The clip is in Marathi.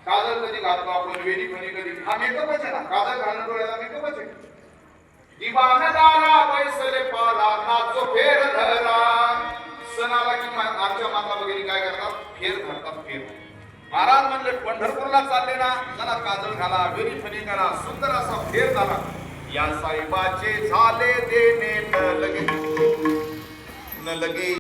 काजळ कधी घालतो आपण, वेणी फणी कधी, हा मेकअपच आहे ना. काजळ घालणं डोळ्याला मेकअपच आहे. दिवाणदारा बैसले पाला नाचो फेर धरा. सणाला की आमच्या माता वगैरे काय करतात, फेर धरतात, फेर. महाराज म्हणले पंढरपूरला चालले ना, चला काजळ घाला, वेणी फणी करा, सुंदर असा फेर झाला. या साहेबाचे झाले देणे न लगे न लगे